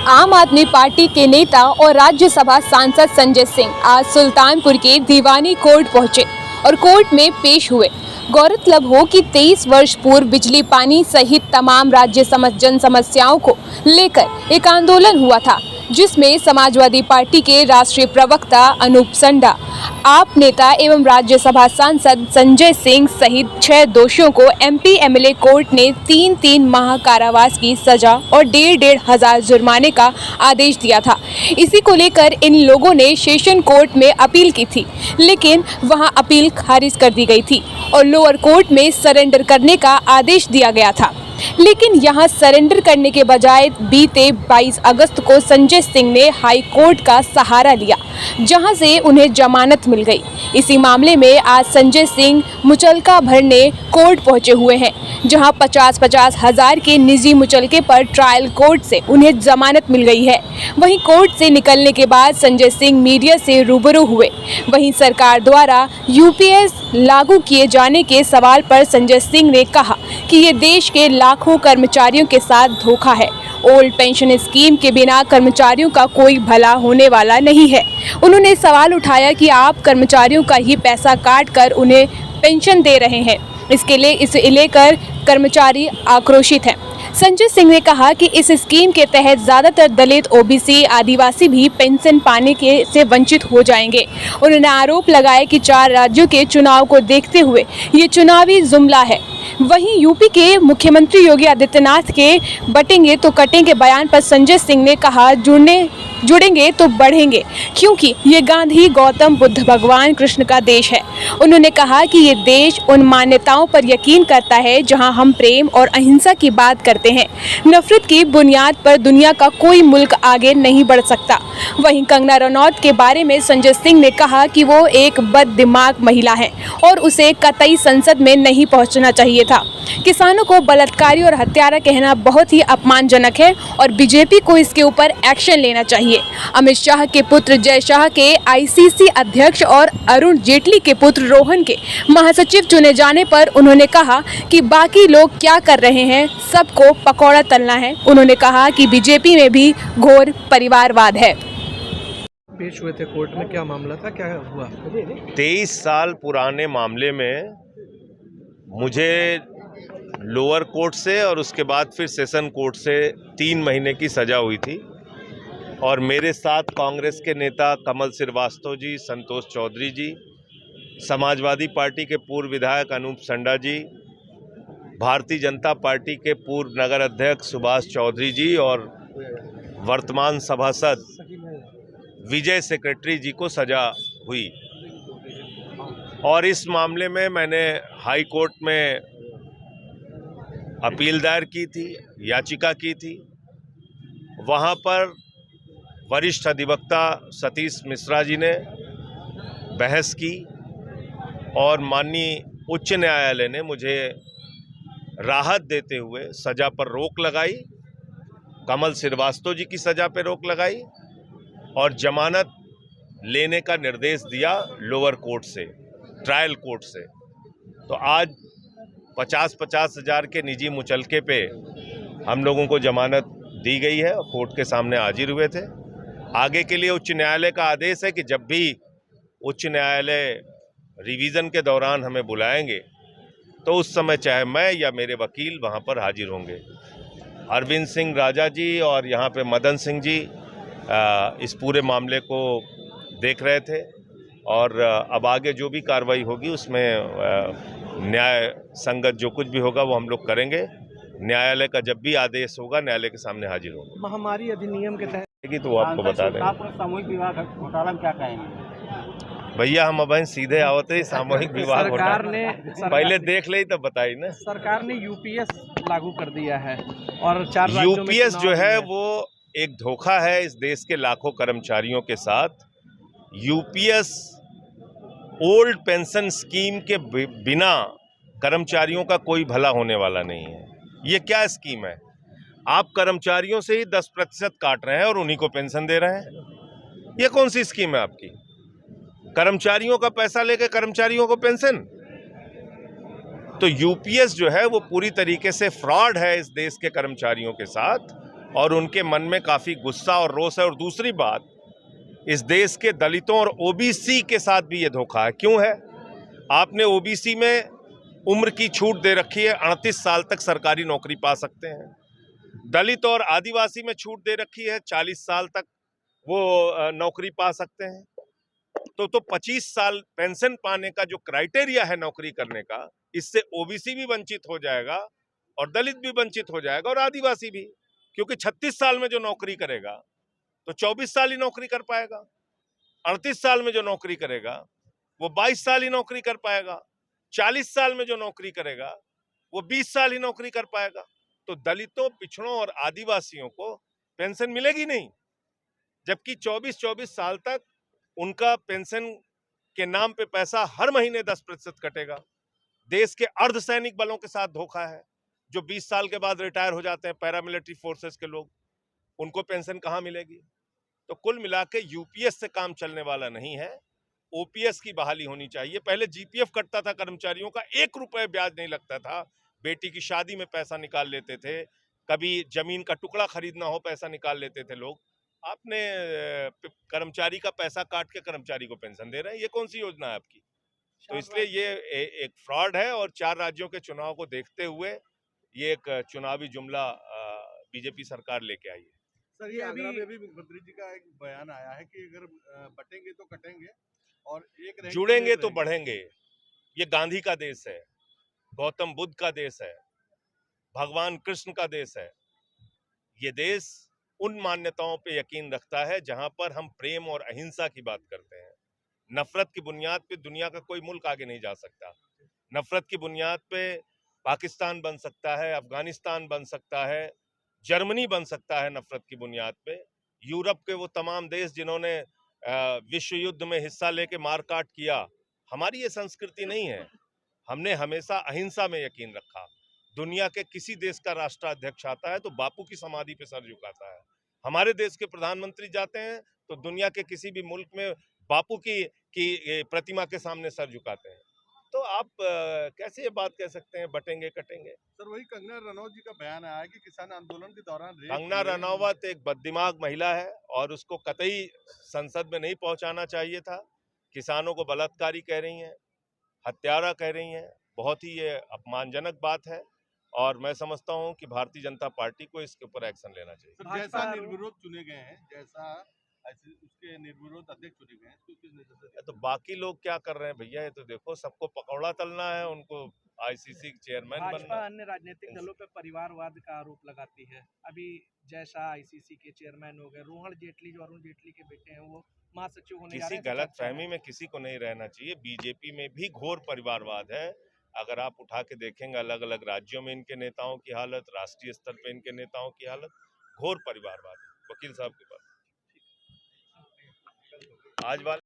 आम आदमी पार्टी के नेता और राज्यसभा सांसद संजय सिंह आज सुल्तानपुर के दीवानी कोर्ट पहुंचे और कोर्ट में पेश हुए। गौरतलब हो कि 23 वर्ष पूर्व बिजली पानी सहित तमाम राज्य जन समस्याओं को लेकर एक आंदोलन हुआ था, जिसमें समाजवादी पार्टी के राष्ट्रीय प्रवक्ता अनूप संडा, आप नेता एवं राज्यसभा सांसद संजय सिंह सहित 6 दोषियों को एमपी एमएलए कोर्ट ने 3-3 माह कारावास की सजा और 1,500 हजार जुर्माने का आदेश दिया था। इसी को लेकर इन लोगों ने सेशन कोर्ट में अपील की थी, लेकिन वहां अपील खारिज कर दी गई थी और लोअर कोर्ट में सरेंडर करने का आदेश दिया गया था। लेकिन यहां सरेंडर करने के बजाय बीते 22 अगस्त को संजय सिंह ने हाई कोर्ट का सहारा लिया, जहां से उन्हें जमानत मिल गई। इसी मामले में आज संजय सिंह मुचलका भरने कोर्ट पहुंचे हुए हैं, जहां 50-50 हजार के निजी मुचलके पर ट्रायल कोर्ट से उन्हें जमानत मिल गई है। वहीं कोर्ट से निकलने के बाद संजय सिंह मीडिया से रूबरू हुए। वहीं सरकार द्वारा यूपीएस लागू किए जाने के सवाल पर संजय सिंह ने कहा कि ये देश के लाखों कर्मचारियों के साथ धोखा है। ओल्ड पेंशन स्कीम के बिना कर्मचारियों का कोई भला होने वाला नहीं है। उन्होंने सवाल उठाया कि आप कर्मचारियों का ही पैसा काट कर उन्हें पेंशन दे रहे हैं। इसे लेकर कर्मचारी आक्रोशित हैं। संजय सिंह ने कहा कि इस स्कीम के तहत ज़्यादातर दलित, ओबीसी, आदिवासी भी पेंशन पाने से वंचित हो जाएंगे। उन्होंने आरोप लगाया कि 4 राज्यों के चुनाव को देखते हुए ये चुनावी जुमला है। वहीं यूपी के मुख्यमंत्री योगी आदित्यनाथ के बटेंगे तो कटेंगे बयान पर संजय सिंह ने कहा, जुड़ेंगे तो बढ़ेंगे, क्योंकि ये गांधी, गौतम बुद्ध, भगवान कृष्ण का देश है। उन्होंने कहा कि ये देश उन मान्यताओं पर यकीन करता है जहां हम प्रेम और अहिंसा की बात करते हैं। नफरत की बुनियाद पर दुनिया का कोई मुल्क आगे नहीं बढ़ सकता। वहीं कंगना रनौत के बारे में संजय सिंह ने कहा कि वो एक बददिमाग महिला है और उसे कतई संसद में नहीं पहुंचना चाहिए था। किसानों को बलात्कारी और हत्यारा कहना बहुत ही अपमानजनक है और बीजेपी को इसके ऊपर एक्शन लेना चाहिए। अमित शाह के पुत्र जय शाह के आईसीसी अध्यक्ष और अरुण जेटली के पुत्र रोहन के महासचिव चुने जाने पर उन्होंने कहा कि बाकी लोग क्या कर रहे हैं, सबको पकौड़ा तलना है। उन्होंने कहा कि बीजेपी में भी घोर परिवारवाद है। पेश हुए थे कोर्ट में, क्या मामला था, क्या हुआ? 23 साल पुराने मामले में मुझे लोअर कोर्ट से और उसके बाद फिर सेशन कोर्ट से 3 महीने की सज़ा हुई थी और मेरे साथ कांग्रेस के नेता कमल श्रीवास्तव जी, संतोष चौधरी जी, समाजवादी पार्टी के पूर्व विधायक अनूप संडा जी, भारतीय जनता पार्टी के पूर्व नगर अध्यक्ष सुभाष चौधरी जी और वर्तमान सभासद विजय सेक्रेटरी जी को सज़ा हुई। और इस मामले में मैंने हाई कोर्ट में अपील दायर की थी, याचिका की थी। वहाँ पर वरिष्ठ अधिवक्ता सतीश मिश्रा जी ने बहस की और माननीय उच्च न्यायालय ने मुझे राहत देते हुए सज़ा पर रोक लगाई, कमल श्रीवास्तव जी की सज़ा पर रोक लगाई और जमानत लेने का निर्देश दिया लोअर कोर्ट से, ट्रायल कोर्ट से। तो आज 50-50 हजार के निजी मुचलके पे हम लोगों को जमानत दी गई है और कोर्ट के सामने हाजिर हुए थे। आगे के लिए उच्च न्यायालय का आदेश है कि जब भी उच्च न्यायालय रिवीजन के दौरान हमें बुलाएंगे तो उस समय चाहे मैं या मेरे वकील वहां पर हाजिर होंगे। अरविंद सिंह राजा जी और यहाँ पे मदन सिंह जी इस पूरे मामले को देख रहे थे और अब आगे जो भी कार्रवाई होगी उसमें न्याय संगत जो कुछ भी होगा वो हम लोग करेंगे। न्यायालय का जब भी आदेश होगा न्यायालय के सामने हाजिर होंगे। महामारी अधिनियम के तहत तो वो आपको बता दें। सामूहिक विवाह घोटाला में क्या कहेंगे? भैया हम अब सीधे आवते ही सामूहिक विवाह पहले देख ले तब बताई ना। सरकार ने यूपीएस लागू कर दिया है और 4 राज्यों में यूपीएस जो है वो एक धोखा है इस देश के लाखों कर्मचारियों के साथ। यूपीएस ओल्ड पेंशन स्कीम के बिना कर्मचारियों का कोई भला होने वाला नहीं है। ये क्या स्कीम है? आप कर्मचारियों से ही 10% काट रहे हैं और उन्हीं को पेंशन दे रहे हैं। ये कौन सी स्कीम है आपकी? कर्मचारियों का पैसा लेकर कर्मचारियों को पेंशन। तो यूपीएस जो है वो पूरी तरीके से फ्रॉड है इस देश के कर्मचारियों के साथ और उनके मन में काफ़ी गुस्सा और रोष है। और दूसरी बात, इस देश के दलितों और ओबीसी के साथ भी ये धोखा है। क्यों है? आपने ओबीसी में उम्र की छूट दे रखी है, 38 साल तक सरकारी नौकरी पा सकते हैं। दलित और आदिवासी में छूट दे रखी है, 40 साल तक वो नौकरी पा सकते हैं। तो 25 साल पेंशन पाने का जो क्राइटेरिया है नौकरी करने का, इससे ओबीसी भी वंचित हो जाएगा और दलित भी वंचित हो जाएगा और आदिवासी भी, क्योंकि 36 साल में जो नौकरी करेगा तो 24 साल ही नौकरी कर पाएगा, 38 साल में जो नौकरी करेगा वो 22 साल ही नौकरी कर पाएगा, 40 साल में जो नौकरी करेगा वो 20 साल ही नौकरी कर पाएगा। तो दलितों, पिछड़ों और आदिवासियों को पेंशन मिलेगी नहीं, जबकि 24-24 साल तक उनका पेंशन के नाम पे पैसा हर महीने 10% कटेगा। देश के अर्धसैनिक बलों के साथ धोखा है, जो 20 साल के बाद रिटायर हो जाते हैं, पैरामिलिट्री फोर्सेस के लोग, उनको पेंशन कहाँ मिलेगी? तो कुल मिला के यूपीएस से काम चलने वाला नहीं है, ओपीएस की बहाली होनी चाहिए। पहले जीपीएफ कटता था कर्मचारियों का, 1 रुपए ब्याज नहीं लगता था, बेटी की शादी में पैसा निकाल लेते थे, कभी जमीन का टुकड़ा खरीदना हो पैसा निकाल लेते थे लोग। आपने कर्मचारी का पैसा काट के कर्मचारी को पेंशन दे रहे हैं, ये कौन सी योजना है आपकी? तो इसलिए ये एक फ्रॉड है और 4 राज्यों के चुनाव को देखते हुए ये एक चुनावी जुमला बीजेपी सरकार लेके आई है। सर, ये आगरा में भी मुख्यमंत्री जी का एक बयान आया है कि अगर बटेंगे तो कटेंगे और एक जुड़ेंगे तो बढ़ेंगे। ये गांधी का देश है, गौतम बुद्ध का देश है, भगवान कृष्ण का देश है। ये देश उन मान्यताओं पे यकीन रखता है जहां पर हम प्रेम और अहिंसा की बात करते हैं। नफरत की बुनियाद पे दुनिया का कोई मुल्क आगे नहीं जा सकता। नफरत की बुनियाद पे पाकिस्तान बन सकता है, अफगानिस्तान बन सकता है, जर्मनी बन सकता है नफरत की बुनियाद पे। यूरोप के वो तमाम देश जिन्होंने विश्व युद्ध में हिस्सा लेके मारकाट किया, हमारी ये संस्कृति नहीं है। हमने हमेशा अहिंसा में यकीन रखा। दुनिया के किसी देश का राष्ट्राध्यक्ष आता है तो बापू की समाधि पे सर झुकाता है। हमारे देश के प्रधानमंत्री जाते हैं तो दुनिया के किसी भी मुल्क में बापू की प्रतिमा के सामने सर झुकाते हैं। तो आप कैसे ये बात कह सकते हैं बटेंगे कटेंगे? सर, वही कंगना रनौत जी का बयान आया है कि किसान आंदोलन के दौरान कंगना रनौत एक बददिमाग महिला है और उसको कतई संसद में नहीं पहुंचाना चाहिए था। किसानों को बलात्कारी कह रही हैं, हत्यारा कह रही हैं, बहुत ही ये अपमानजनक बात है और मैं समझता हूं कि भारतीय जनता पार्टी को इसके ऊपर एक्शन लेना चाहिए। सर, जैसा निर्विरोध चुने गए हैं, जैसा उसके निर्विरोध अध्यक्ष चुने गए हैं, तो किस नजर से? तो बाकी लोग क्या कर रहे हैं भैया? ये तो देखो, सबको पकौड़ा तलना है, उनको आईसीसी चेयरमैन बनना। भाजपा अन्य राजनीतिक दलों पर परिवारवाद का आरोप लगाती है। अभी जैसा आईसीसी के चेयरमैन हो गए, रोहन जेटली जो अरुण जेटली के बेटे हैं, वो महासचिव होने जा रहे किसी हैं। गलत फहमी में किसी को नहीं रहना चाहिए। बीजेपी में भी घोर परिवारवाद है। अगर आप उठा के देखेंगे अलग अलग राज्यों में इनके नेताओं की हालत, राष्ट्रीय स्तर पे इनके नेताओं की हालत, घोर परिवारवाद है। वकील साहब के पास आज वाले